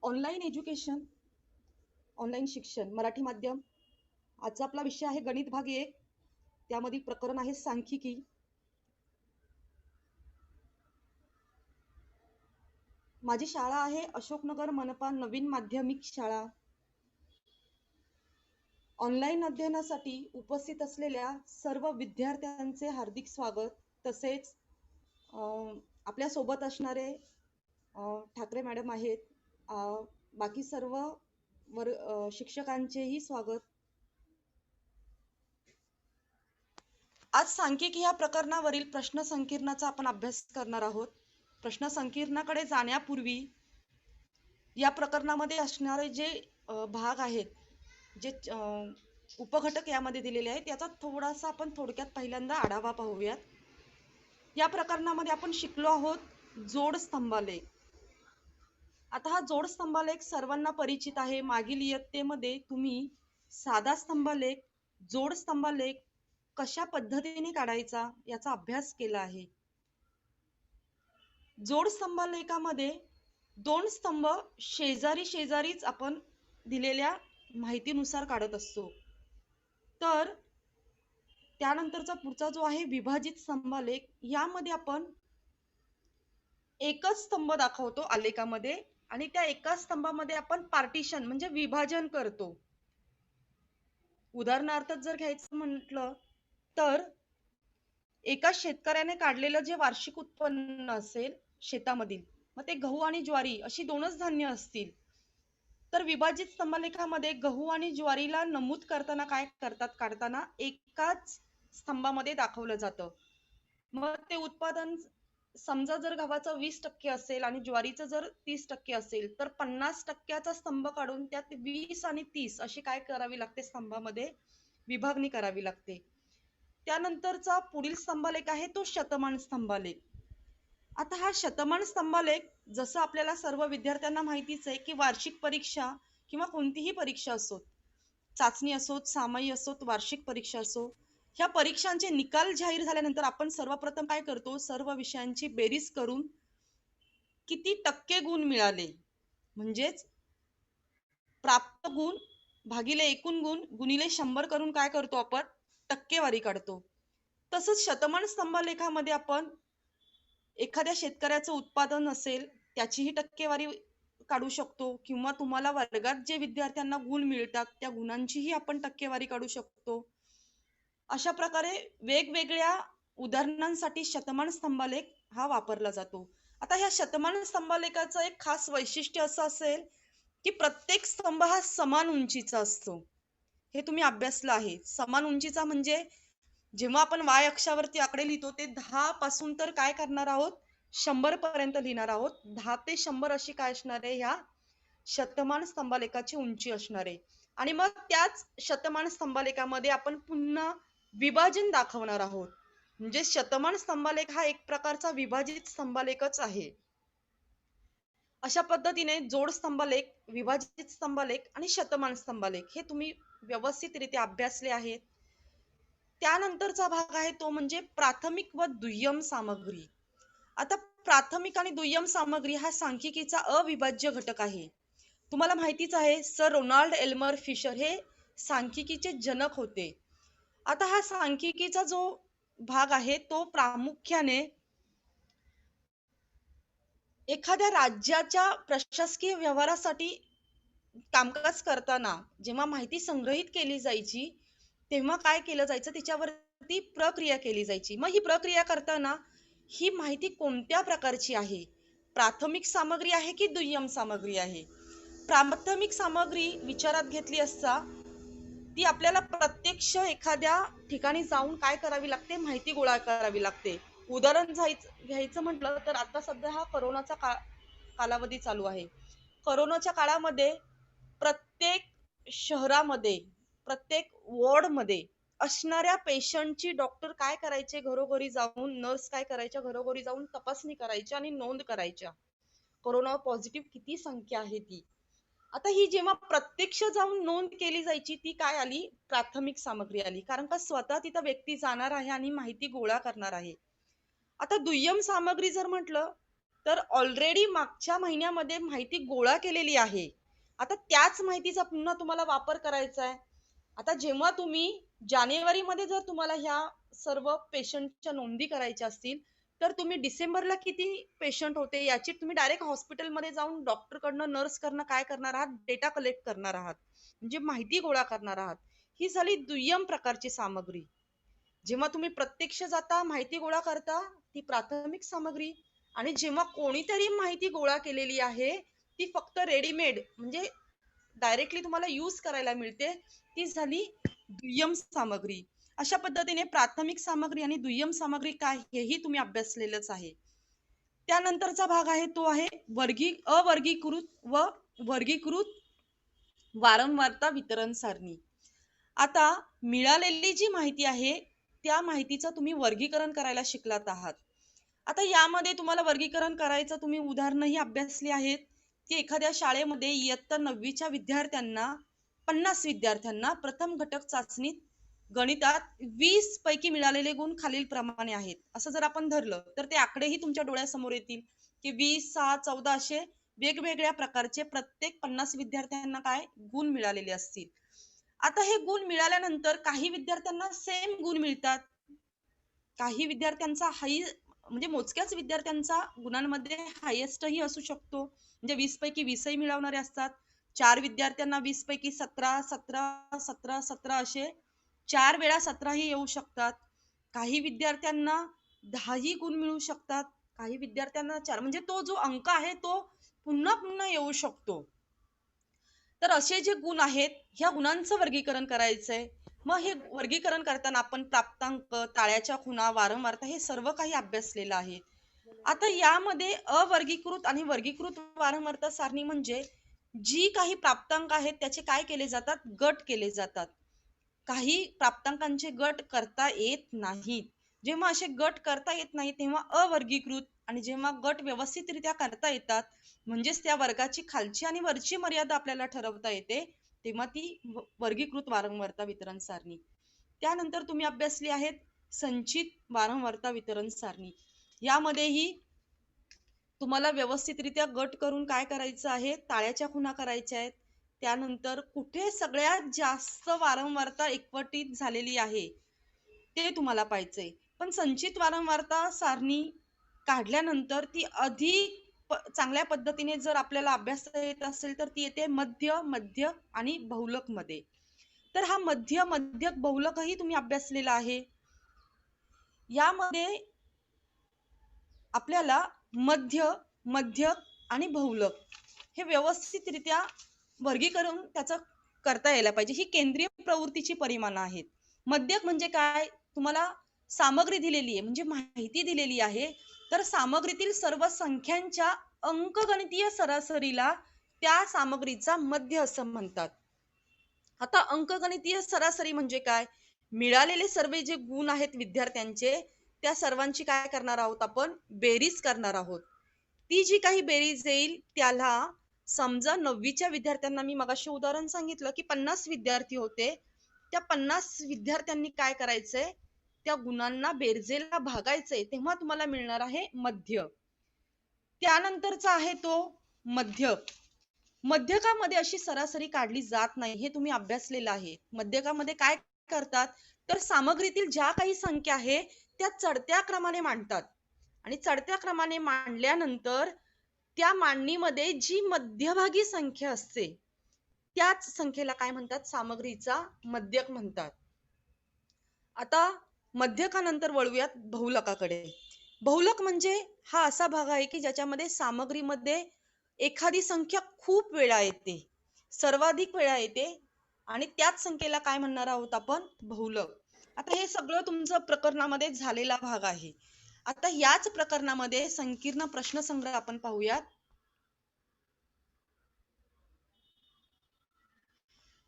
Online education, online शिक्षण, मराठी माध्यम. आजचा आपला विषय आहे गणित भाग 1. त्यामधील प्रकरण आहे सांख्यिकी. माझी शाळा आहे अशोकनगर मनपा नवीन माध्यमिक शाळा. ऑनलाईन अध्ययनासाठी उपस्थित असलेल्या सर्व विद्यार्थ्यांचे हार्दिक स्वागत. तसेच आपल्या सोबत असणारे ठाकरे मॅडम आहेत. बाकी सर्व शिक्षकांचेही स्वागत. आज सांख्यिकी या प्रकरणावरील प्रश्न संकीर्णाचा आपण अभ्यास करणार आहोत. प्रश्न संकीर्णाकडे जाण्यापूर्वी या प्रकरणामध्ये असणारे जे भाग आहेत, जे उपघटक यामध्ये दिलेले आहेत, याचा थोडासा आपण थोडक्यात पहिल्यांदा आढावा पाहूयात. या प्रकरणामध्ये आपण शिकलो आहोत जोड स्तंभालेख. आता हा जोड स्तंभालेख सर्वांना परिचित आहे. मागील इयत्तेमध्ये तुम्ही साधा स्तंभालेख, जोड स्तंभालेख कशा पद्धतीने काढायचा याचा अभ्यास केला आहे. जोड स्तंभालेखामध्ये दोन स्तंभ शेजारी शेजारीच आपण दिलेल्या माहितीनुसार काढत असतो. तर त्यानंतरचा पुढचा जो आहे विभाजित स्तंभालेख, यामध्ये आपण एकच स्तंभ दाखवतो आलेखामध्ये आणि त्या एकाच स्तंभामध्ये आपण पार्टिशन म्हणजे विभाजन करतो. उदाहरणार्थ जर घ्यायचं म्हटलं तर एका शेतकऱ्याने काढलेलं जे वार्षिक उत्पन्न असेल शेतामधील, मग ते गहू आणि ज्वारी अशी दोनच धान्य असतील, तर विभाजित स्तंभालेखामध्ये गहू आणि ज्वारीला नमूद करताना काय करतात, काढताना एकाच स्तंभामध्ये दाखवलं जातं. मग ते उत्पादन समजा जर गव्हाचं 20% असेल आणि ज्वारीचं जर 30% असेल, तर 50%चा स्तंभ काढून त्यात 20 आणि 30 अशी काय करावी लागते, स्तंभामध्ये विभागणी करावी लागते. त्यानंतरचा पुढील स्तंभालेख आहे तो शतमान स्तंभालेख. आता हा शतमान स्तंभालेख, जसं आपल्याला सर्व विद्यार्थ्यांना माहितीच आहे की वार्षिक परीक्षा किंवा कोणतीही परीक्षा असोत, चाचणी असोत, सामाई असोत, वार्षिक परीक्षा असो, ह्या परीक्षांचे निकाल जाहीर झाल्यानंतर आपण सर्वप्रथम काय करतो, सर्व विषयांची बेरीज करून किती टक्के गुण मिळाले म्हणजेच प्राप्त गुण भागिले एकूण गुण गुणिले 100 करून काय करतो, आपण टक्केवारी काढतो. तसंच शतमान स्तंभालेखामध्ये आपण एखाद्या शेतकऱ्याचं उत्पादन असेल त्याचीही टक्केवारी काढू शकतो, किंवा तुम्हाला वर्गात जे विद्यार्थ्यांना गुण मिळतात त्या गुणांचीही आपण टक्केवारी काढू शकतो. अशा प्रकारे वेगवेगळ्या उदाहरणांसाठी शतमान स्तंभालेख हा वापरला जातो. आता ह्या शतमान स्तंभालेखाचं एक खास वैशिष्ट्य असं असेल की प्रत्येक स्तंभ हा समान उंचीचा असतो. हे तुम्ही अभ्यासलं आहे. समान उंचीचा म्हणजे जेव्हा आपण वाय अक्षावरती आकडे लिहितो ते 10 पासून तर काय करणार आहोत, 100 पर्यंत लिहिणार आहोत. 10 ते 100 अशी काय असणार आहे, ह्या शतमान स्तंभालेखाची उंची असणार आहे. आणि मग त्याच शतमान स्तंभालेखामध्ये आपण पुन्हा विभाजन दाखवणार आहोत. म्हणजे शतमान स्तंभालेख हा एक प्रकारचा विभाजित स्तंभालेखच आहे. अशा पद्धतीने जोड स्तंभालेख, विभाजित स्तंभालेख आणि शतमान स्तंभालेख हे तुम्ही व्यवस्थितरित्या अभ्यासले आहेत. त्यानंतरचा भाग आहे तो म्हणजे प्राथमिक व दुय्यम सामग्री. आता प्राथमिक आणि दुय्यम सामग्री हा सांख्यिकीचा अविभाज्य घटक आहे. तुम्हाला माहितीच आहे, सर रोनाल्ड एल्मर फिशर हे सांख्यिकीचे जनक होते. आता हा सांख्यिकीचा जो भाग आहे तो प्रामुख्याने एखाद्या राज्याच्या प्रशासकीय व्यवहारासाठी कामकाज करताना जेव्हा माहिती संग्रहित केली जायची, तेव्हा काय केलं जायचं, त्याच्यावरती प्रक्रिया केली जायची. मग ही प्रक्रिया करताना ही माहिती कोणत्या प्रकारची आहे, प्राथमिक सामग्री आहे की दुय्यम सामग्री आहे. प्राथमिक सामग्री विचारात घेतली असता ती आपल्याला प्रत्यक्ष एखाद्या ठिकाणी जाऊन काय करावी लागते, माहिती गोळा करावी लागते. उदाहरण घ्यायचं म्हटलं तर आता सध्या हा कोरोनाचा कालावधी चालू आहे. कोरोनाच्या काळामध्ये प्रत्येक शहरामध्ये, प्रत्येक वॉर्डमध्ये असणाऱ्या पेशंटची डॉक्टर काय करायचे, घरोघरी जाऊन, नर्स काय करायच्या, घरोघरी जाऊन तपासणी करायच्या आणि नोंद करायच्या, कोरोना पॉझिटिव्ह किती संख्या आहे ती. आता ही जेव्हा प्रत्यक्ष जाऊन नोंद केली जायची ती काय आली, प्राथमिक सामग्री आली. कारण का स्वतः तिथं व्यक्ती जाणार आहे आणि माहिती गोळा करणार आहे. आता दुय्यम सामग्री जर म्हटलं तर ऑलरेडी मागच्या महिन्यामध्ये माहिती गोळा केलेली आहे. आता त्याच माहितीचा पुन्हा तुम्हाला वापर करायचा आहे. आता जेव्हा तुम्ही जानेवारीमध्ये जर तुम्हाला ह्या सर्व पेशंटच्या नोंदी करायच्या असतील, तर तुम्ही डिसेंबरला किती पेशंट होते याची तुम्ही डायरेक्ट हॉस्पिटलमध्ये जाऊन डॉक्टरकडनं, नर्सकडनं काय करणार आहात? डेटा कलेक्ट करणार आहात. म्हणजे माहिती गोळा करणार आहात. ही झाली दुय्यम प्रकारची सामग्री. जेव्हा तुम्ही प्रत्यक्ष जाता, माहिती गोळा करता, ती प्राथमिक सामग्री. आणि जेव्हा कोणीतरी माहिती गोळा केलेली आहे, ती फक्त रेडीमेड म्हणजे डायरेक्टली तुम्हाला यूज करायला मिळते, ती झाली दुय्यम सामग्री. अशा पद्धतीने प्राथमिक सामग्री आणि दुय्यम सामग्री काय हेही तुम्ही अभ्यासलेलंच आहे. त्यानंतरचा भाग आहे तो आहे अवर्गीकृत व वर्गीकृत वारंवारता वितरण सारणी. आता मिळालेली जी माहिती आहे त्या माहितीचं तुम्ही वर्गीकरण करायला शिकलात आहात. आता यामध्ये तुम्हाला वर्गीकरण करायचं तुम्ही उदाहरणही अभ्यासली आहेत की एखाद्या शाळेमध्ये इयत्ता 9वीच्या विद्यार्थ्यांना 50 विद्यार्थ्यांना प्रथम घटक चाचणीत गणितात 20 पैकी मिळालेले गुण खालील प्रमाणे आहेत असं जर आपण धरलं तर ते आकडेही तुमच्या डोळ्यासमोर येतील की 20, 6, 14 असे वेगवेगळ्या प्रकारचे प्रत्येक 50 विद्यार्थ्यांना काय गुण मिळालेले असतील. आता हे गुण मिळाल्यानंतर काही विद्यार्थ्यांना सेम गुण मिळतात, काही विद्यार्थ्यांचा म्हणजे मोजक्याच विद्यार्थ्यांचा गुणांमध्ये हायेस्टही असू शकतो, म्हणजे 20 पैकी 20ही मिळवणारे असतात. 4 विद्यार्थ्यांना 20 पैकी 17, 17, 17, 17 असे 4 वेळा 17ही येऊ शकतात. काही विद्यार्थ्यांना 10ही गुण मिळू शकतात, काही विद्यार्थ्यांना 4 म्हणजे तो जो अंक आहे तो पुन्हा पुन्हा येऊ शकतो. तर असे जे गुण आहेत ह्या गुणांचं वर्गीकरण करायचंय. मग हे वर्गीकरण करताना आपण प्राप्तांक, ताळ्याच्या खुणा, वारंवारता हे सर्व काही अभ्यासलेलं आहे. आता यामध्ये अवर्गीकृत आणि वर्गीकृत वारंवारता सारणी म्हणजे जी काही प्राप्तांक आहेत त्याचे काय केले जातात? गट केले जातात. काही प्राप्तांकांचे गट करता येत नाहीत. जेव्हा असे गट करता येत नाही तेव्हा अवर्गीकृत, आणि जेव्हा गट व्यवस्थितरित्या करता येतात म्हणजेच त्या वर्गाची खालची आणि वरची मर्यादा आपल्याला ठरवता येते, तेव्हा ती वर्गीकृत वारंवारता वितरण सारणी. त्यानंतर तुम्ही अभ्यासली आहेत संचित वारंवारता वितरण सारणी. यामध्येही तुम्हाला व्यवस्थितरित्या गट करून काय करायचं आहे? ताळ्याच्या खुणा करायच्या आहेत. त्यानंतर कुठे सगळ्यात जास्त वारंवारता एकवटित झालेली आहे ते तुम्हाला पाहायचंय. पण संचित वारंवारता सारणी काढल्यानंतर ती अधिक चांगल्या पद्धतीने जर आपल्याला अभ्यासता येत असेल तर ती येते मध्य, मध्यक आणि बहुलक मध्ये. तर हा मध्य, मध्यक, बहुलकही तुम्ही अभ्यासलेला आहे. यामध्ये आपल्याला मध्य, मध्यक आणि बहुलक हे व्यवस्थितरित्या वर्गीकरण त्याचं करता यायला पाहिजे. ही केंद्रीय प्रवृत्तीची परिमाणं आहेत. मध्यक म्हणजे काय? तुम्हाला सामग्री दिलेली आहे म्हणजे माहिती दिलेली आहे, तर सामग्रीतील सर्व संख्यांच्या अंकगणितीय सरासरीला त्या सामग्रीचा मध्य असं म्हणतात. आता अंकगणितीय सरासरी म्हणजे काय? मिळालेले सर्व जे गुण आहेत विद्यार्थ्यांचे त्या सर्वांची काय करणार आहोत? आपण बेरीज करणार आहोत. ती जी काही बेरीज येईल त्याला समजा 9वीच्या विद्यार्थ्यांना मी मगाशी उदाहरण सांगितलं की 50 विद्यार्थी होते, त्या 50 विद्यार्थ्यांनी काय करायचंय? त्या गुणांना बेरजेला भागायचंय, तेव्हा तुम्हाला मिळणार आहे मध्य. त्यानंतरचा आहे तो मध्यक. मध्यकामध्ये अशी सरासरी काढली जात नाही हे तुम्ही अभ्यासलेलं आहे. मध्यकामध्ये काय करतात? तर सामग्रीतील ज्या काही संख्या आहे त्या चढत्या क्रमाने मांडतात आणि चढत्या क्रमाने मांडल्यानंतर त्या मांडणीमध्ये जी मध्यभागी संख्या असते त्याच संख्येला काय म्हणतात? सामग्रीचा मध्यक म्हणतात. आता मध्यकानंतर वळूयात बहुलकाकडे. बहुलक म्हणजे हा असा भाग आहे की ज्याच्यामध्ये सामग्रीमध्ये एखादी संख्या खूप वेळा येते, सर्वाधिक वेळा येते आणि त्याच संख्येला काय म्हणणार आहोत आपण? बहुलक. आता हे सगळं तुमचं प्रकरणामध्ये झालेला भाग आहे. आता याच प्रकरणामध्ये संकीर्ण प्रश्नसंग्रह आपण पाहूयात.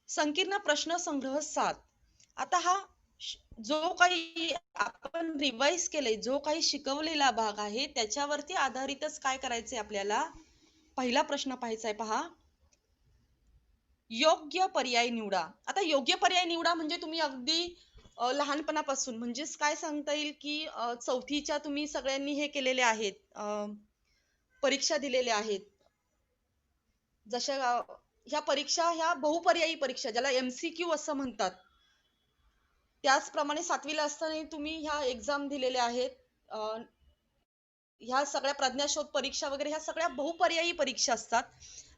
संकीर्ण प्रश्नसंग्रह 7. आता हा जो काही आपण रिवाइज केलंय, जो काही शिकवलेला भाग आहे त्याच्यावरती आधारितच काय करायचंय आपल्याला? पहिला प्रश्न पाहायचा आहे, पहा. योग्य पर्याय निवडा. आता योग्य पर्याय निवडा म्हणजे तुम्ही अगदी लहानपणापासून म्हणजेच काय सांगता येईल की 4थीच्या तुम्ही सगळ्यांनी हे केलेले आहेत, परीक्षा दिलेल्या आहेत. जशा ह्या परीक्षा ह्या बहुपर्यायी परीक्षा ज्याला MCQ असं म्हणतात. त्याचप्रमाणे 7वीला असताना तुम्ही ह्या एक्झाम दिलेल्या आहेत. ह्या सगळ्या प्रज्ञाशोध परीक्षा वगैरे ह्या सगळ्या बहुपर्यायी परीक्षा असतात.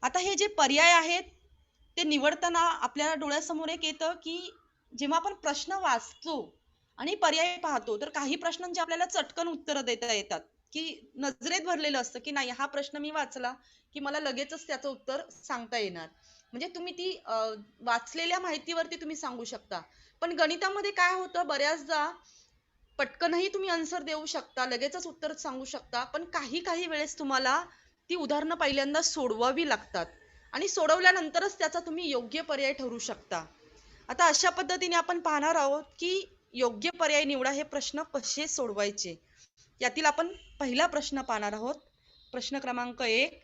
आता हे जे पर्याय आहेत ते निवडताना आपल्या डोळ्यासमोर एक येतं की जेव्हा आपण प्रश्न वाचतो आणि पर्याय पाहतो तर काही प्रश्नांची आपल्याला चटकन उत्तरं देता येतात की नजरेत भरलेलं असतं की नाही हा प्रश्न मी वाचला की मला लगेचच त्याचं उत्तर सांगता येणार. म्हणजे तुम्ही ती वाचलेल्या माहितीवरती तुम्ही सांगू शकता. पण गणितामध्ये काय होतं बऱ्याचदा पटकनही तुम्ही आन्सर देऊ शकता, लगेचच उत्तर सांगू शकता, पण काही काही वेळेस तुम्हाला ती उदाहरणं पहिल्यांदा सोडवावी लागतात आणि सोडवल्यानंतरच त्याचा तुम्ही योग्य पर्याय ठरवू शकता. आता अशा पद्धतीने आपण पाहणार आहोत की योग्य पर्याय निवडा हे प्रश्न कसे सोडवायचे. यातील आपण पहिला प्रश्न पाहणार आहोत. प्रश्न क्रमांक 1.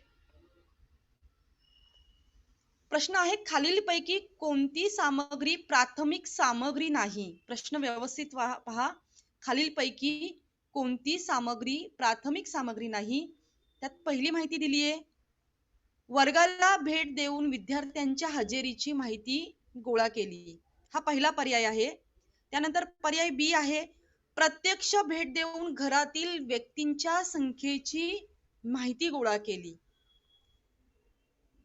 प्रश्न आहे खालीलपैकी कोणती सामग्री प्राथमिक सामग्री नाही. प्रश्न व्यवस्थित पहा. खालीलपैकी कोणती सामग्री प्राथमिक सामग्री नाही. त्यात पहिली माहिती दिली आहे वर्गाला भेट देऊन विद्यार्थ्यांच्या हजेरीची माहिती गोळा केली. हा पहिला पर्याय आहे. त्यानंतर पर्याय बी आहे प्रत्यक्ष भेट देऊन घरातील व्यक्तींच्या संख्येची माहिती गोळा केली.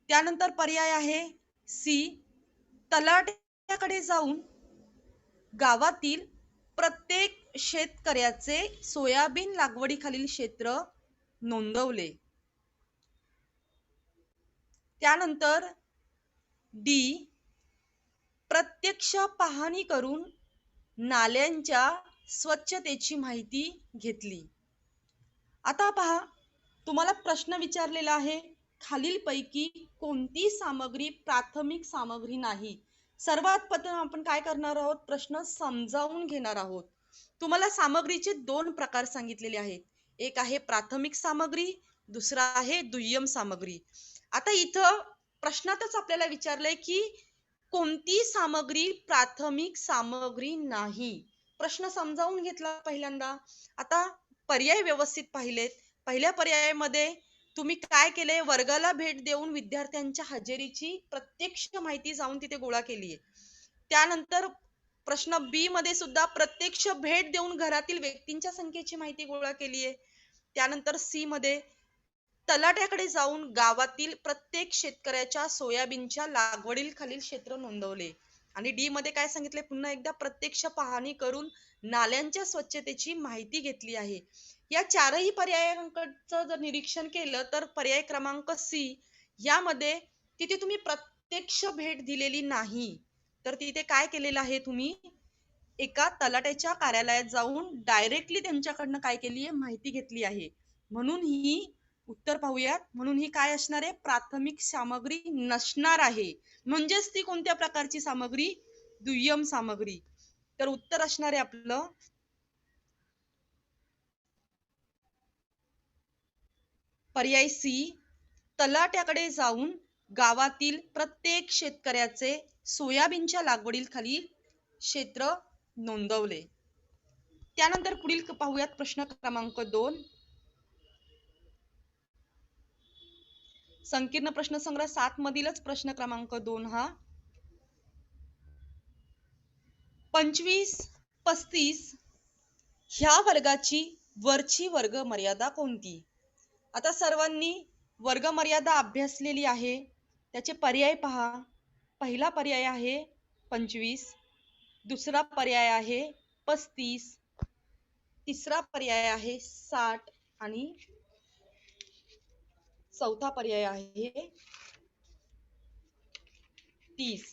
त्यानंतर पर्याय आहे सी तलाट्याकडे जाऊन गावातील प्रत्येक शेतकऱ्याचे सोयाबीन लागवडीखालील क्षेत्र नोंदवले. त्यानंतर डी प्रत्यक्ष पाहणी करून नाल्यांच्या स्वच्छतेची माहिती घेतली. आता पहा तुम्हाला प्रश्न विचारलेला आहे खालीलपैकी कोणती सामग्री प्राथमिक सामग्री नाही. सर्वात प्रथम आपण काय करणार आहोत प्रश्न समजावून घेणार आहोत. तुम्हाला सामग्रीचे दोन प्रकार सांगितलेले आहेत. एक आहे प्राथमिक सामग्री, दुसरा आहे दुय्यम सामग्री. आता इथं प्रश्नातच आपल्याला विचारलंय की कोणती सामग्री प्राथमिक सामग्री नाही. प्रश्न समजावून घेतला पहिल्यांदा. आता पर्याय व्यवस्थित पाहिलेत. पहिल्या पर्यायामध्ये तुम्ही काय केले वर्गाला भेट देऊन विद्यार्थ्यांच्या हजेरीची प्रत्यक्ष माहिती जाऊन तिथे गोळा केली आहे. त्यानंतर प्रश्न बी मध्ये सुद्धा प्रत्यक्ष भेट देऊन घरातील व्यक्तींच्या संख्येची माहिती गोळा केली आहे. त्यानंतर सी मध्ये तलाट्याकडे जाऊन गावातील प्रत्येक शेतकऱ्याच्या सोयाबीनच्या लागवडील खालील क्षेत्र नोंदवले. आणि डी मध्ये काय सांगितले पुन्हा एकदा प्रत्यक्ष पाहणी करून नाल्यांच्या स्वच्छतेची माहिती घेतली आहे. या चारही पर्यायांकडचं जर निरीक्षण केलं तर पर्याय क्रमांक सी यामध्ये तिथे तुम्ही प्रत्यक्ष भेट दिलेली नाही तर तिथे काय केलेलं आहे तुम्ही एका तलाट्याच्या कार्यालयात जाऊन डायरेक्टली त्यांच्याकडनं काय केली आहे माहिती घेतली आहे. म्हणून ही उत्तर पाहूयात. म्हणून ही काय असणार आहे प्राथमिक सामग्री नसणार आहे. म्हणजेच ती कोणत्या प्रकारची सामग्री दुय्यम सामग्री. तर उत्तर असणार आहे आपलं पर्याय सी तलाट्याकडे जाऊन गावातील प्रत्येक शेतकऱ्याचे सोयाबीनच्या लागवडील खालील क्षेत्र नोंदवले. त्यानंतर पुढील पाहूयात प्रश्न क्रमांक 2. संकीर्ण प्रश्न संग्रह 7 मधीलच प्रश्न क्रमांक 2 हा 25, 35 ह्या वर्गाची वरची वर्ग मर्यादा कोणती. आता सर्वांनी वर्ग मर्यादा अभ्यासलेली आहे. त्याचे पर्याय पहा. पहिला पर्याय आहे 25, दुसरा पर्याय आहे 35, तिसरा पर्याय आहे 60 आणि चौथा पर्याय आहे 30.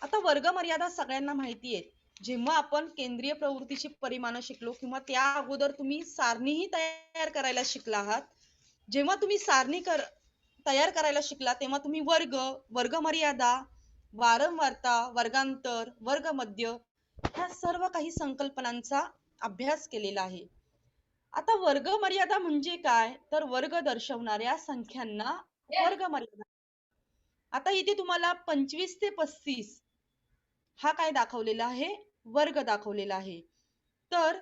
आता वर्ग मर्यादा सगळ्यांना माहिती आहे. जेव्हा आपण केंद्रीय प्रवृत्तीची परिमाण शिकलो किंवा त्या अगोदर तुम्ही सारणीही तयार करायला शिकला आहात. जेव्हा तुम्ही सारणी तयार करायला शिकला तेव्हा तुम्ही वर्ग, वर्ग मर्यादा, वारंवारता, वर्गांतर, वर्ग मध्य ह्या सर्व काही संकल्पनांचा अभ्यास केलेला आहे. आता वर्ग मर्यादा म्हणजे काय तर वर्ग दर्शवणाऱ्या संख्यांना वर्ग मर्यादा. आता इथे तुम्हाला 25 ते 35 हा काय दाखवलेला आहे वर्ग दाखवलेला आहे. तर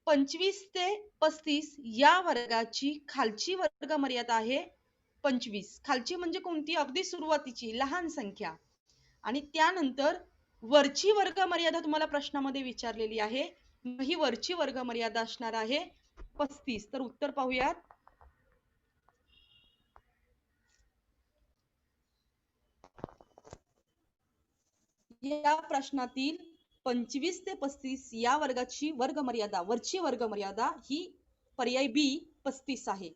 25 ते 35 या वर्गाची खालची वर्ग मर्यादा आहे 25. खालची म्हणजे कोणती? अगदी सुरुवातीची लहान संख्या. आणि त्यानंतर वरची वर्ग मर्यादा तुम्हाला प्रश्नामध्ये विचारलेली आहे. ही वरची वर्ग मर्यादा असणार आहे 35. तर उत्तर पाहूयात. या प्रश्नातील 25 ते 35 या वर्गाची वर्ग मर्यादा, वरची वर्ग मर्यादा ही पर्याय बी 35 आहे.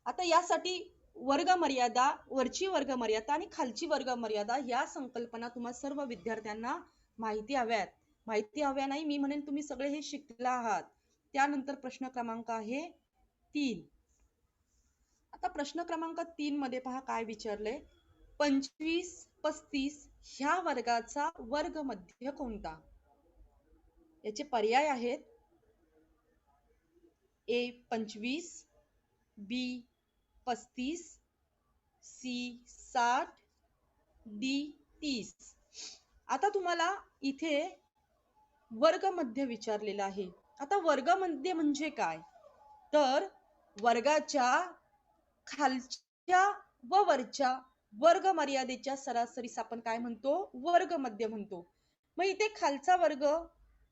आता यासाठी वर्ग मर्यादा, वरची वर्ग मर्यादा आणि खालची वर्ग मर्यादा या संकल्पना तुम्हा सर्व विद्यार्थ्यांना माहिती हव्यात. माहिती हव्या नाही, मी म्हणेन तुम्ही सगळे हे शिकला आहात. त्यानंतर प्रश्न क्रमांक आहे 3. आता प्रश्न क्रमांक 3 मध्ये पहा काय विचारले. 25, 35 ह्या वर्गाचा वर्ग मध्य कोणता? याचे पर्याय आहेत ए 25, बी 35, सी 60, डी 30. आता तुम्हाला इथे वर्ग मध्य विचारलेला आहे. आता वर्ग मध्य म्हणजे काय? तर वर्गाच्या खालच्या व वरच्या वर्ग मर्यादेच्या सरासरीस आपण काय म्हणतो? वर्ग मध्य म्हणतो. मग इथे खालचा वर्ग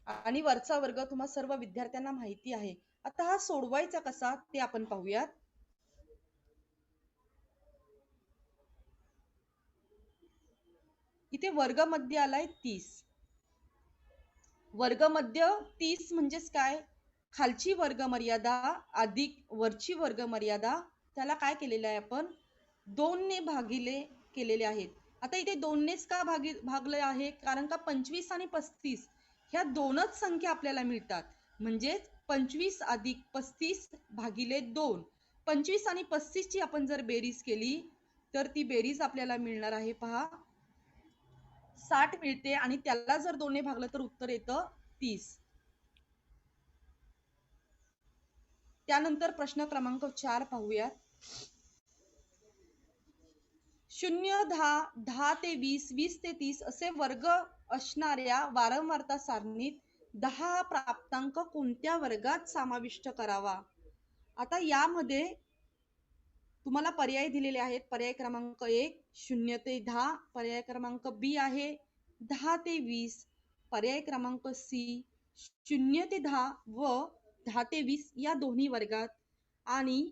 आणि वरचा वर्ग तुम्हा सर्व विद्यार्थ्यांना माहिती आहे. आता हा सोडवायचा कसा ते आपण पाहूयात. इथे वर्ग मध्य आलाय 30. वर्ग मध्य 30 म्हणजेच काय? खालची वर्ग मर्यादा अधिक वरची वर्ग मर्यादा, त्याला काय केलेलं आहे आपण? 2 ने भागिले केलेले आहेत. आता इथे 2 नेच का भागले आहे? कारण का 25 आणि 35 ह्या दोनच संख्या आपल्याला मिळतात. म्हणजे 25 अधिक 35 भागिले 2. 25 आणि 35 ची आपण जर बेरीज केली तर ती बेरीज आपल्याला मिळणार आहे पहा 60 मिळते आणि त्याला जर 2 ने भागलं तर उत्तर येतं 30. त्यानंतर प्रश्न क्रमांक 4 पाहूयात. 0, 10, 10 ते 20, 20 ते 30 असे वर्ग असणाऱ्या वारंवारता सारणीत 10 हा प्राप्तांक कोणत्या वर्गात समाविष्ट करावा? आता यामध्ये तुम्हाला पर्याय दिलेले आहेत. पर्याय क्रमांक 1 0 ते 10, पर्याय क्रमांक बी आहे 10 ते 20, पर्याय क्रमांक सी 0 ते 10 व 10 ते 20 या दोन्ही वर्गात आणि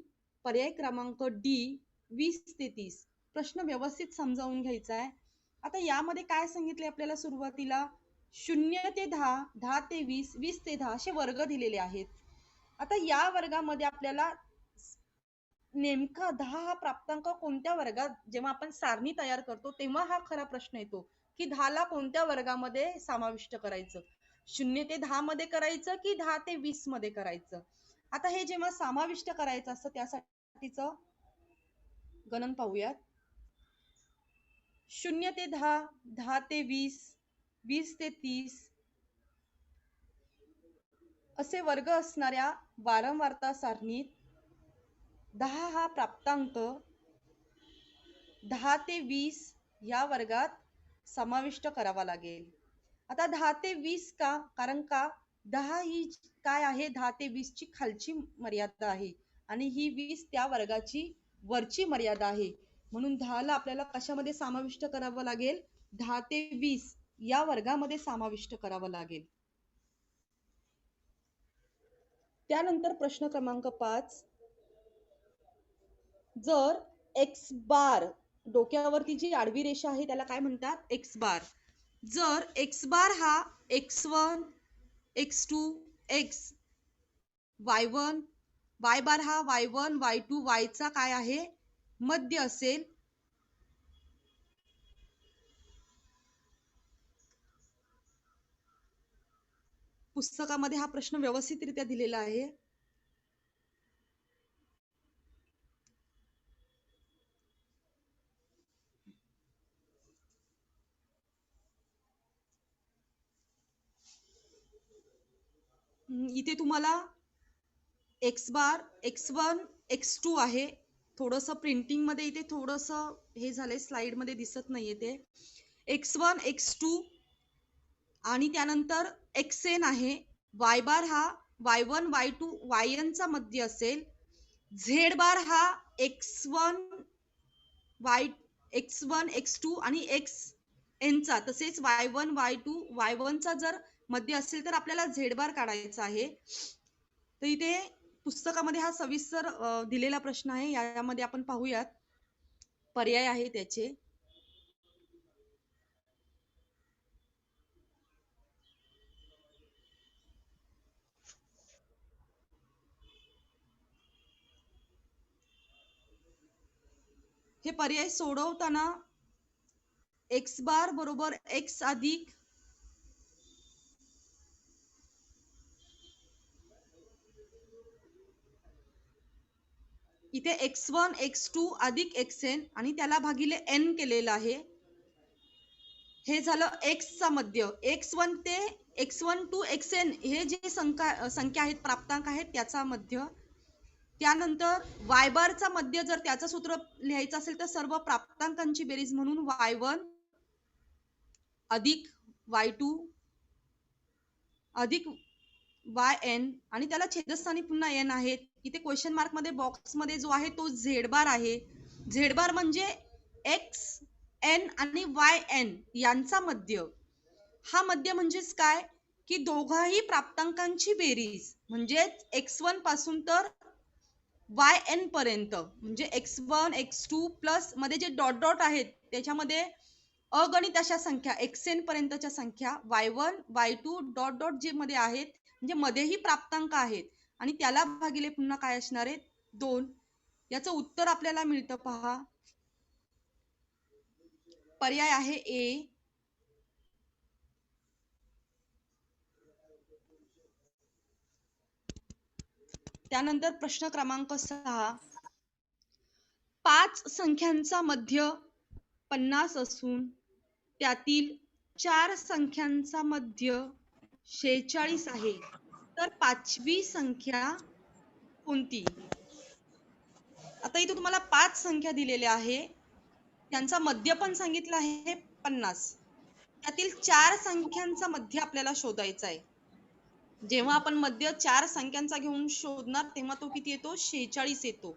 पर्याय क्रमांक डी 20 ते 30. प्रश्न व्यवस्थित समजावून घ्यायचा आहे. आता यामध्ये काय सांगितले आपल्याला सुरुवातीला? 0 ते 10, 10 ते 20, 20 ते 10 असे वर्ग दिलेले आहेत. आता या वर्गामध्ये आपल्याला नेमका 10 हा प्राप्तांक कोणत्या वर्गात, जेव्हा आपण सारणी तयार करतो तेव्हा हा खरा प्रश्न येतो की 10 ला कोणत्या वर्गामध्ये समाविष्ट करायचं? 0 ते 10 मध्ये करायचं की 10 ते 20 मध्ये करायचं? आता हे जेव्हा समाविष्ट करायचं असतं त्यासाठीच गणन पाहूयात. 0 ते 10, 10 ते 20, 20 ते 30 असे वर्ग असणाऱ्या वारंवारता सारणीत 10 हा प्राप्तांक 10 ते 20 या वर्गात समाविष्ट करावा लागेल. आता 10 ते 20 का? कारण का 10 ही काय आहे? 10 ते 20 ची खालची मर्यादा आहे आणि ही 20 त्या वर्गाची वरची मर्यादा आहे. म्हणून 10 ला आपल्याला कशामध्ये समाविष्ट करावं लागेल? 10 ते 20 या वर्गामध्ये समाविष्ट करावं लागेल. त्यानंतर प्रश्न क्रमांक 5. जर x बार, डोक्यावरती जी आडवी रेषा आहे त्याला काय म्हणतात? x बार. जर x बार हा x1, x2, x, y1, y बार हा y1, y2, y चा काय आहे? मध्य असेल, पुस्तकामध्ये हा प्रश्न व्यवस्थितरित्या दिलेला आहे. इथे तुम्हाला x बार, x1, x2 आहे. थोडंसं प्रिंटिंग मध्ये इथे थोडंसं हे झालंय, स्लाइड मध्ये दिसत नाहीये ते. x1, x2 आणि त्यानंतर xn आहे. y बार हा y1, y2, yn चा मध्य असेल. z बार हा x1, x1 x2 आणि xn चा तसेच y1 y2 y1 चा जर मध्य असेल तर आपल्याला z बार काढायचा आहे. तर इथे पुस्तकामध्ये हा सविस्तर दिलेला प्रश्न आहे. यामध्ये आपण पाहूयात पर्याय आहे त्याचे. हे पर्याय सोडवताना x बार बरोबर x अधिक इथे x1 x2 अधिक xn आणि त्याला भागिले n केलेलं आहे. हे झालं x चा मध्य. x1 ते x1 to xn हे जे संख्या आहेत, प्राप्तांक आहेत, त्याचा मध्य. त्यानंतर y बारचा मध्य जर त्याचं सूत्र लिहायचं असेल तर सर्व प्राप्तांकांची बेरीज म्हणून y1 अधिक y2 अधिक yn आणि त्याला छेदस्थानी पुन्हा n आहेत. इथे क्वेश्चन मार्क मध्ये बॉक्स मध्ये जो आहे तो z बार आहे. z बार म्हणजे x n आणि yn यांचा मध्य. हा मध्य म्हणजेच काय की दोघाही प्राप्तांकांची बेरीज म्हणजे x1 पासून तर yn पर्यंत म्हणजे x1 x2 प्लस मध्ये जे डॉट डॉट आहेत त्याच्यामध्ये अगणित अशा संख्या xn पर्यंतच्या संख्या y1 y2 dot dot J मध्ये आहेत म्हणजे मध्येही प्राप्तांक आहेत आणि त्याला भागिले पुन्हा काय असणार आहे 2. याचं उत्तर आपल्याला मिळतं पहा. पर्याय आहे A. त्यानंतर प्रश्न क्रमांक 6. 5 संख्यांचा मध्य 50 असून त्यातील 4 संख्यांचा मध्य 46 आहे तर पाचवी संख्या कोणती? आता इथे तुम्हाला 5 संख्या दिलेल्या आहे, त्यांचा मध्य पण सांगितलं आहे 50. त्यातील 4 संख्यांचा मध्य आपल्याला शोधायचा आहे. जेव्हा आपण मध्य 4 संख्यांचा घेऊन शोधणार तेव्हा तो किती येतो? 46 येतो.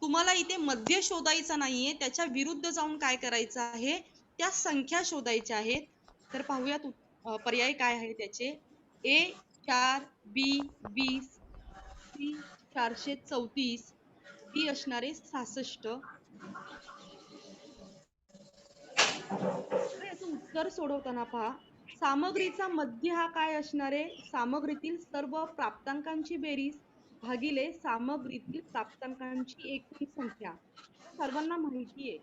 तुम्हाला इथे मध्य शोधायचा नाहीये, त्याच्या विरुद्ध जाऊन काय करायचं आहे? त्या संख्या शोधायच्या आहेत. तर पाहूयात पर्याय काय आहे त्याचे. A 4, B 20, C 434, D असणारे 66. याचं उत्तर सोडवताना पहा, सामग्रीचा मध्य हा काय असणार आहे? सामग्रीतील सर्व प्राप्तांकांची बेरीज भागिले सामग्रीतील प्राप्तांकांची एकूण संख्या. सर्वांना माहिती आहे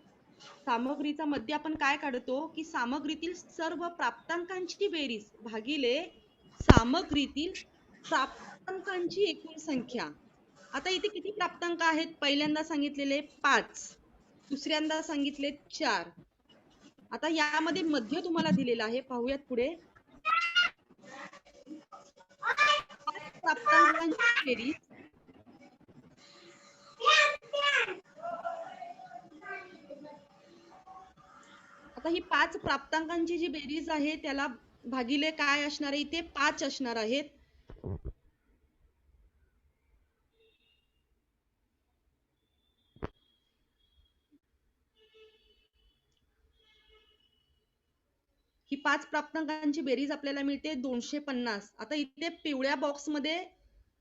सामग्रीचा मध्य आपण काय काढतो की सामग्रीतील सर्व प्राप्तांकांची बेरीज भागिले सामग्रीतील प्राप्तांकांची एकूण संख्या. आता इथे किती प्राप्तांक आहेत? पहिल्यांदा सांगितलेले 5, दुसऱ्यांदा सांगितले 4. आता यामध्ये मध्य तुम्हाला दिलेला आहे, पाहूयात पुढे. प्राप्तांकांची बेरीज आता ही 5 प्राप्तांकांची जी बेरीज आहे त्याला भागिले काय असणार आहे? इथे 5 असणार आहेत. ही 5 प्राप्तांकांची बेरीज आपल्याला मिळते 250. आता इथे पिवळ्या बॉक्स मध्ये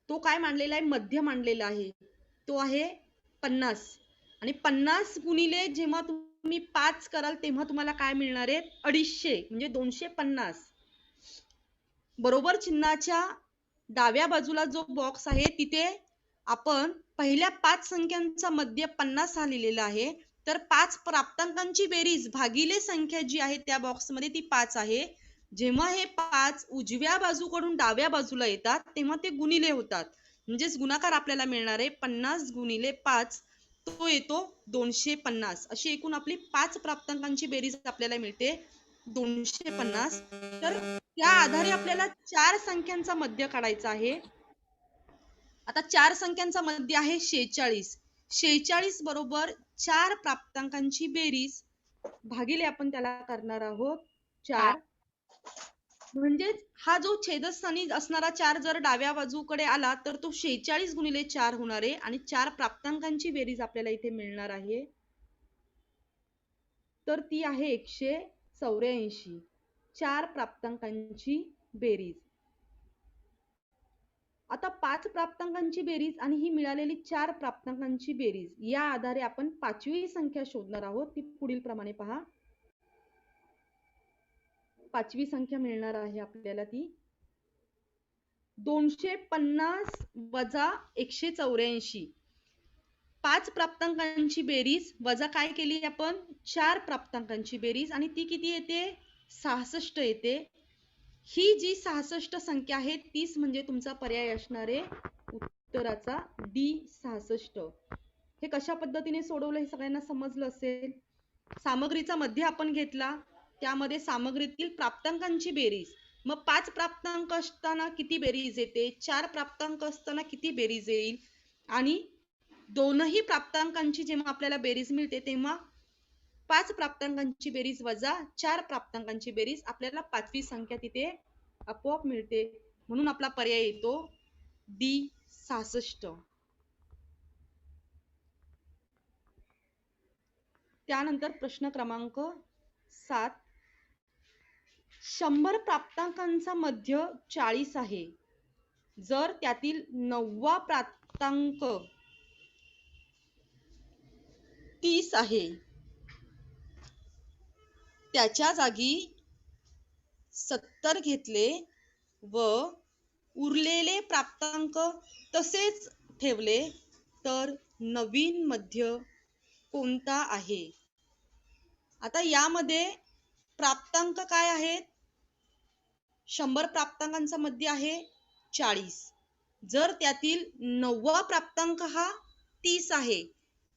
तो काय मांडलेला आहे? मध्य मांडलेला आहे, तो आहे 50. आणि 50 गुणिले जेव्हा तुम्ही 5 कराल तेव्हा तुम्हाला काय मिळणार आहे? 250 म्हणजे 250. बरोबर चिन्हाच्या डाव्या बाजूला जो बॉक्स आहे तिथे आपण पहिल्या 5 संख्यांचा मध्य 50 हा लिहिलेला आहे. तर 5 प्राप्तांकांची बेरीज भागिले संख्या जी आहे त्या बॉक्स मध्ये ती 5 आहे. जेव्हा हे 5 उजव्या बाजूकडून डाव्या बाजूला येतात तेव्हा ते गुणिले होतात, म्हणजेच गुणाकार आपल्याला मिळणार आहे 50 गुणिले 5, तो येतो 250. अशी एकूण आपली 5 प्राप्तांकांची बेरीज आपल्याला मिळते 250. तर त्या आधारे आपल्याला 4 संख्यांचा मध्य काढायचा आहे. आता 4 संख्यांचा मध्य आहे 46. 46 बरोबर 4 प्राप्तांकांची बेरीज भागिले आपण त्याला करणार आहोत 4. म्हणजेच हा जो छेदस्थानी असणारा 4 जर डाव्या बाजूकडे आला तर तो 46 गुणिले 4 होणार आहे आणि 4 प्राप्तांकांची बेरीज आपल्याला इथे मिळणार आहे तर ती आहे 184. 4 प्राप्तांकांची बेरीज. आता 5 प्राप्तांकांची बेरीज आणि ही मिळालेली 4 प्राप्तांकांची बेरीज या आधारे आपण पाचवी संख्या शोधणार आहोत. ती पुढील प्रमाणे पहा. पाचवी संख्या मिळणार आहे आपल्याला ती 250 वजा 184. 5 प्राप्तांकांची बेरीज वजा काय केली आपण 4 प्राप्तांकांची बेरीज आणि ती किती येते 66 येते. ही जी 66 संख्या आहे तीच म्हणजे तुमचा पर्याय असणार आहे उत्तराचा डी 66. हे कशा पद्धतीने सोडवलं हे सगळ्यांना समजलं असेल. सामग्रीचा मध्य आपण घेतला, त्यामध्ये सामग्रीतील प्राप्तांकांची बेरीज. मग 5 प्राप्तांक असताना किती बेरीज येते, 4 प्राप्तांक असताना किती बेरीज येईल आणि दोनही प्राप्तांकांची जेव्हा आपल्याला बेरीज मिळते तेव्हा 5 प्राप्तांकांची बेरीज वजा 4 प्राप्तांकांची बेरीज आपल्याला पाचवी संख्या तिथे आपोआप मिळते. म्हणून आपला पर्याय येतो डी 66. त्यानंतर प्रश्न क्रमांक 7. 100 प्राप्तांकांचा मध्य 40 आहे. जर त्यातील 9वा प्राप्तांक 30 आहे, त्याच्या जागी 70 घेतले व उरलेले प्राप्तांक तसेच ठेवले तर नवीन मध्य कोणता आहे? आता यामध्ये प्राप्तांक काय आहेत? 100 प्राप्तांकांचा मध्य आहे 40. जर त्यातील 9वा प्राप्तांक हा 30 आहे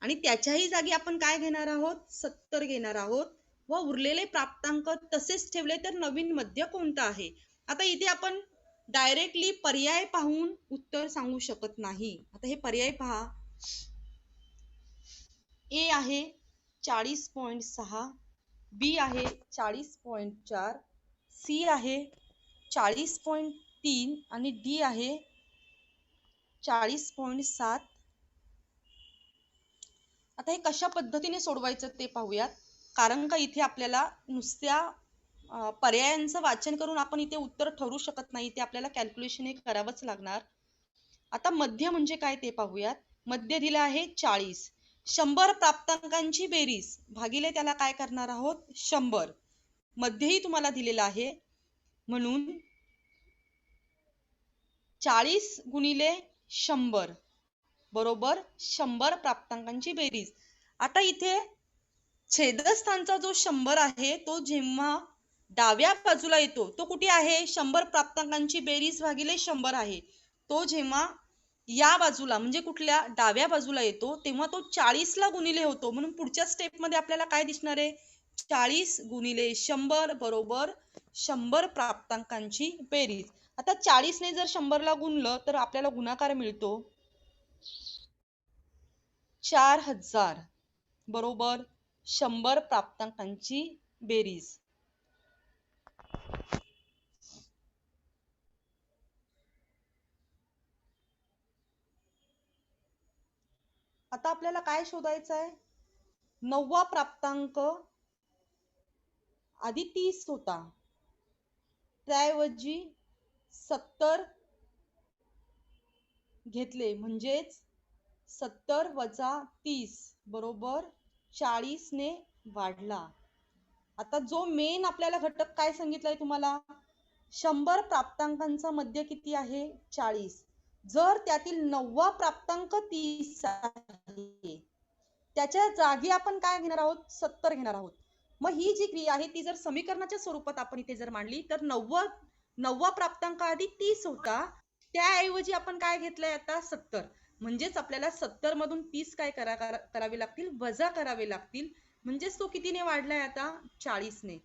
आणि त्याच्याही जागी आपण काय घेणार आहोत 70 घेणार आहोत व उरलेले प्राप्तांक तसेच ठेवले तर नवीन मध्य कोणता आहे? आता इथे आपण डायरेक्टली पर्याय पाहून उत्तर सांगू शकत नाही. आता हे पर्याय पहा. ए आहे 40.6, बी आहे 40.4, सी आहे 40.3 आणि डी आहे 40.7. आता हे कशा पद्धतीने सोडवायचं ते पाहूयात. कारण का इथे आपल्याला नुसत्या पर्यायांचं वाचन करून आपण इथे उत्तर ठरवू शकत नाही. ते आपल्याला कॅल्क्युलेशन हे करावंच लागणार. आता मध्य म्हणजे काय ते पाहूयात. मध्य दिलं आहे 40. 100 प्राप्तांकांची बेरीज भागिले त्याला काय करणार आहोत 100. मध्यही तुम्हाला दिलेला आहे म्हणून 40 गुणिले 100 बरोबर 100 प्राप्तांकांची बेरीज. आता इथे छेदस्थानचा जो 100 आहे तो जेव्हा डाव्या बाजूला येतो तो कुठे आहे 100 प्राप्तांकांची बेरीज भागिले 100 आहे. तो जेव्हा या बाजूला म्हणजे कुठल्या डाव्या बाजूला येतो तेव्हा तो 40 ला गुणिले होतो. म्हणून पुढच्या स्टेप मध्ये आपल्याला काय दिसणार आहे 40 गुणिले 100 बरोबर 100 प्राप्तांकांची बेरीज. आता 40 ने जर 100 ला गुणलं तर आपल्याला गुणाकार मिळतो 4000 बरोबर 100 प्राप्तांकांची बेरीज. आता आपल्याला काय शोधायचं आहे 9वा प्राप्तांक आधी 30 होता त्याऐवजी 70 घेतले म्हणजेच 70 वजा 30 बरोबर 40 ने वाढला. आता जो मेन आपल्याला घटक काय सांगितलंय तुम्हाला 100 प्राप्तांकांचा मध्य किती आहे 40. जर त्यातील 9वा प्राप्तांक 30 आहे त्याच्या जागी आपण काय घेणार आहोत 70 घेणार आहोत. मग ही जी क्रिया आहे ती जर समीकरणाच्या स्वरूपात आपण इथे जर मांडली तर 9वा प्राप्तांक आधी 30 होता त्याऐवजी आपण काय घेतलंय आता 70. म्हणजेच आपल्याला 70 मधून 30 काय करावे लागतील वजा करावे लागतील. म्हणजेच तो कितीने वाढलाय आता 40 ने.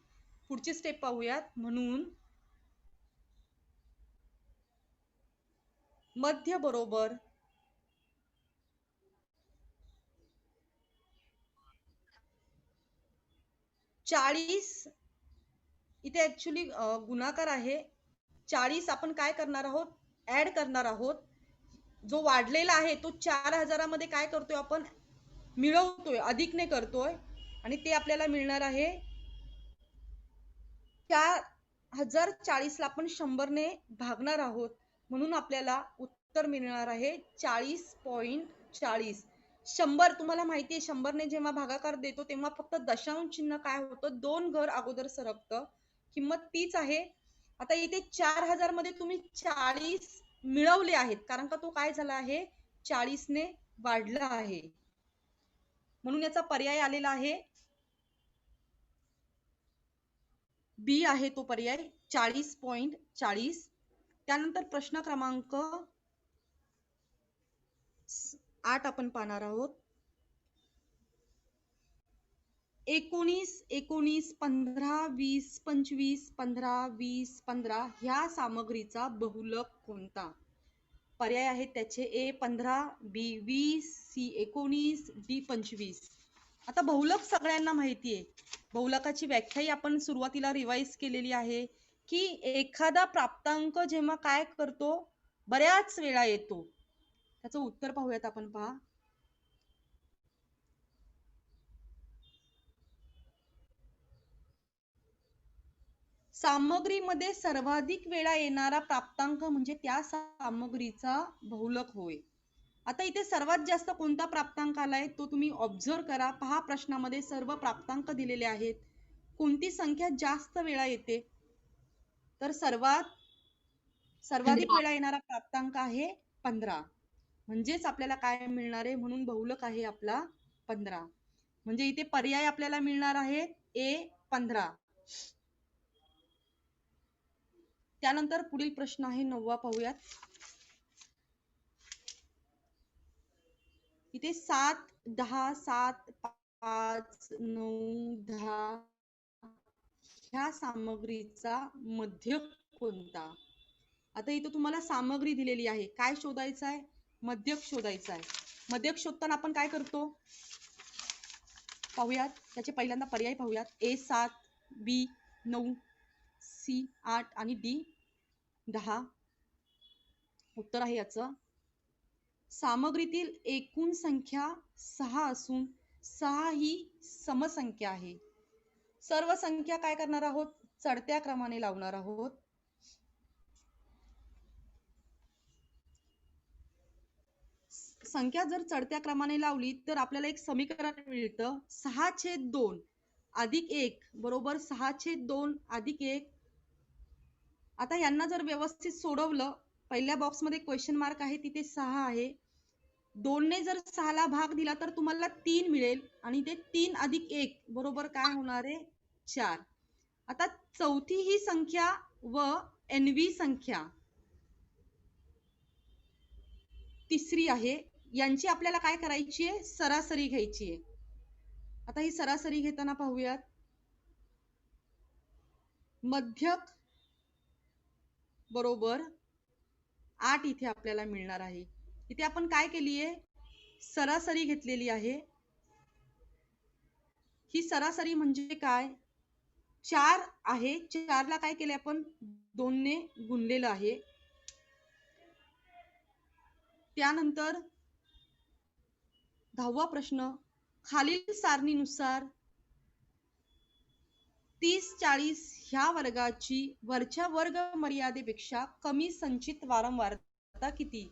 पुढची स्टेप पाहूयात. म्हणून मध्य बरोबर 40 इथे ऍक्च्युली गुणाकार आहे 40 आपण काय करणार आहोत ऍड करणार आहोत. जो वाढलेला आहे तो 4000 मध्ये काय करतोय आपण मिळवतोय अधिकने करतोय आणि ते आपल्याला मिळणार आहे 4040 ला आपण 100 ने भागणार आहोत, म्हणून आपल्याला उत्तर मिळणार आहे 40.40. 100 तुम्हाला माहिती आहे 100 ने जेव्हा भागाकार देतो तेव्हा फक्त दशांश चिन्ह काय होतं, 2 घर अगोदर सरकतं, किंमत तीच आहे. आता इथे 4000 मध्ये तुम्ही 40 मिळवले आहेत, कारण का तो काय झाला आहे 40 ने वाढला आहे, म्हणून याचा पर्याय आलेला आहे बी आहे तो पर्याय 40.40. त्यानंतर प्रश्न क्रमांक 8 आपण पाहणार आहोत. 19, 19, 15, 20, 25, 15, 20, 15 ह्या सामग्रीचा बहुलक कोणता? पर्याय आहेत त्याचे ए 15, बी 20, सी 19, डी 25. आता बहुलक सगळ्यांना माहिती आहे, बहुलकाची व्याख्याही आपण सुरुवातीला रिवाइज केलेली आहे की एखादा प्राप्तांक जेव्हा काय करतो बऱ्याच वेळा येतो. त्याचं उत्तर पाहूयात आपण. पहा, सामग्रीमध्ये सर्वाधिक वेळा येणारा प्राप्तांक म्हणजे त्या सामग्रीचा बहुलक होय. आता इथे सर्वात जास्त कोणता प्राप्तांक आलाय तो तुम्ही ऑब्झर्व करा. पहा, प्रश्नामध्ये सर्व प्राप्तांक दिलेले आहेत. कोणती संख्या जास्त वेळा येते? तर सर्वाधिक वेळा येणारा प्राप्तांक आहे 15. म्हणजेच आपल्याला काय मिळणार आहे, म्हणून बहुलक आहे आपला 15. म्हणजे इथे पर्याय आपल्याला मिळणार आहे ए 15. त्यानंतर पुढील प्रश्न आहे 9वा, पाहूयात. इथे 7, 10, 7, 5, 9, 10 ह्या सामग्रीचा मध्यक कोणता? आता इथं तुम्हाला सामग्री दिलेली आहे, काय शोधायचं आहे? मध्यक शोधायचा आहे. मध्यक शोधताना आपण काय करतो पाहूयात. त्याचे पहिल्यांदा पर्याय पाहूयात. ए 7, बी 9, सी 8 आणि डी 10. उत्तर आहे याचं सामग्रीतील एकूण संख्या 6 असून 6 ही समसंख्या आहे. सर्व संख्या काय करणार आहोत, चढत्या क्रमाने लावणार आहोत. संख्या जर चढत्या क्रमाने लावली तर आपल्याला एक समीकरण मिळतं 6/2 अधिक 1 बरोबर 6/2 अधिक 1. आता यांना जर व्यवस्थित सोडवलं, पहिल्या बॉक्स मध्ये क्वेश्चन मार्क आहे तिथे 6 आहे, 2 ने जर 6 ला भाग दिला तर तुम्हाला 3 मिळेल आणि ते 3 अधिक 1 बरोबर काय होणार आहे 4. आता चौथी ही संख्या व एनवी संख्या तिसरी आहे, यांची आपल्याला काय करायची आहे, सरासरी घ्यायची आहे. आता ही सरासरी घेताना पाहूयात. मध्यक बरोबर 8 इथे आपल्याला मिळणार आहे. इथे आपण काय केली आहे, सरासरी घेतलेली आहे. ही सरासरी म्हणजे काय, 4 आहे, 4 ला काय केले आपण 2 ने गुणलेलं आहे. त्यानंतर 10वा प्रश्न, खालील सारणीनुसार 30-40 ह्या वर्गाची वरच्या वर्ग मर्यादेपेक्षा कमी संचित वारंवारता किती?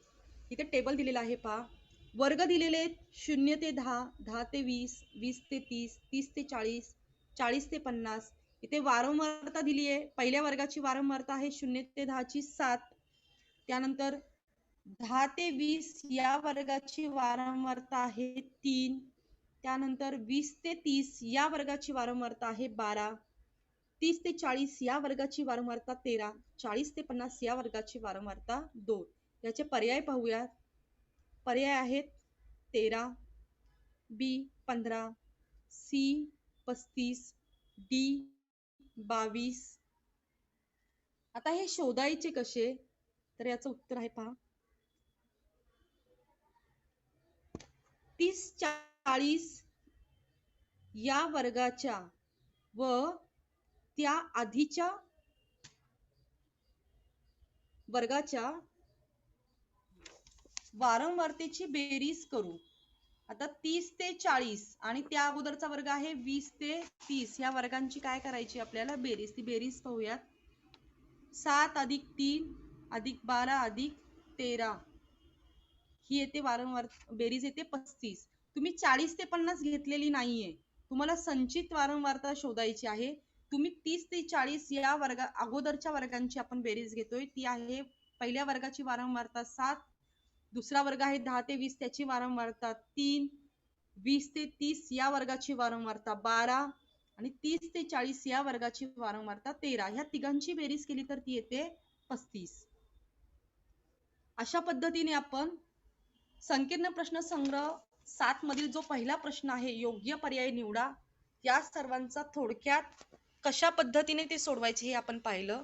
इथे टेबल दिलेला आहे. पहा, वर्ग दिलेले आहेत 0 ते 10, 10 ते 20, 20 ते 30, 30 ते 40, 40 ते 50. इथे वारंवारता दिली आहे, पहिल्या वर्गाची वारंवारता आहे 0 ते 10 ची 7. त्यानंतर 10 ते 20 या वर्गाची वारंवारता आहे 3. त्यानंतर 20 ते 30 या वर्गाची वारंवारता आहे 12. 30 ते 40 या वर्गाची वारंवारता 13. 40 ते 50 या वर्गाची वारंवारता 2. याचे पर्याय पाहूयात. पर्याय आहेत 13, बी 15, सी 35, डी 22. आता हे शोधायचे कसे, तर याचं उत्तर आहे पहा, 30-40 या वर्गाच्या व त्या आधीच्या वर्गाच्या वारंवारतेची बेरीज करू. आता 30 ते 40 आणि त्या अगोदरचा वर्ग आहे 20 ते 30 या वर्गांची काय करायची आपल्याला बेरीज. ती बेरीज पाहूयात. 7 अधिक 3 अधिक 12 अधिक 13 ही येते वारंवार बेरीज येते 35. तुम्ही 40 ते 50 घेतलेली नाहीये, तुम्हाला संचित वारंवारता शोधायची आहे. तुम्ही 30 ते 40 या अगोदरच्या वर्गांची आपण बेरीज घेतोय. ती आहे पहिल्या वर्गाची वारंवारता 7, दुसरा वर्ग आहे 10 ते 20 त्याची वारंवारता 3, 20 ते 30 या वर्गाची वारंवारता 12 आणि 30 ते 40 या वर्गाची वारंवारता 13. ह्या तिघांची बेरीज केली तर ती येते 35. अशा पद्धतीने आपण संकीर्ण प्रश्न संग्रह 7 मधील जो पहिला प्रश्न आहे योग्य पर्याय निवडा या सर्वांचा थोडक्यात कशा पद्धतीने ते सोडवायचे हे आपण पाहिलं.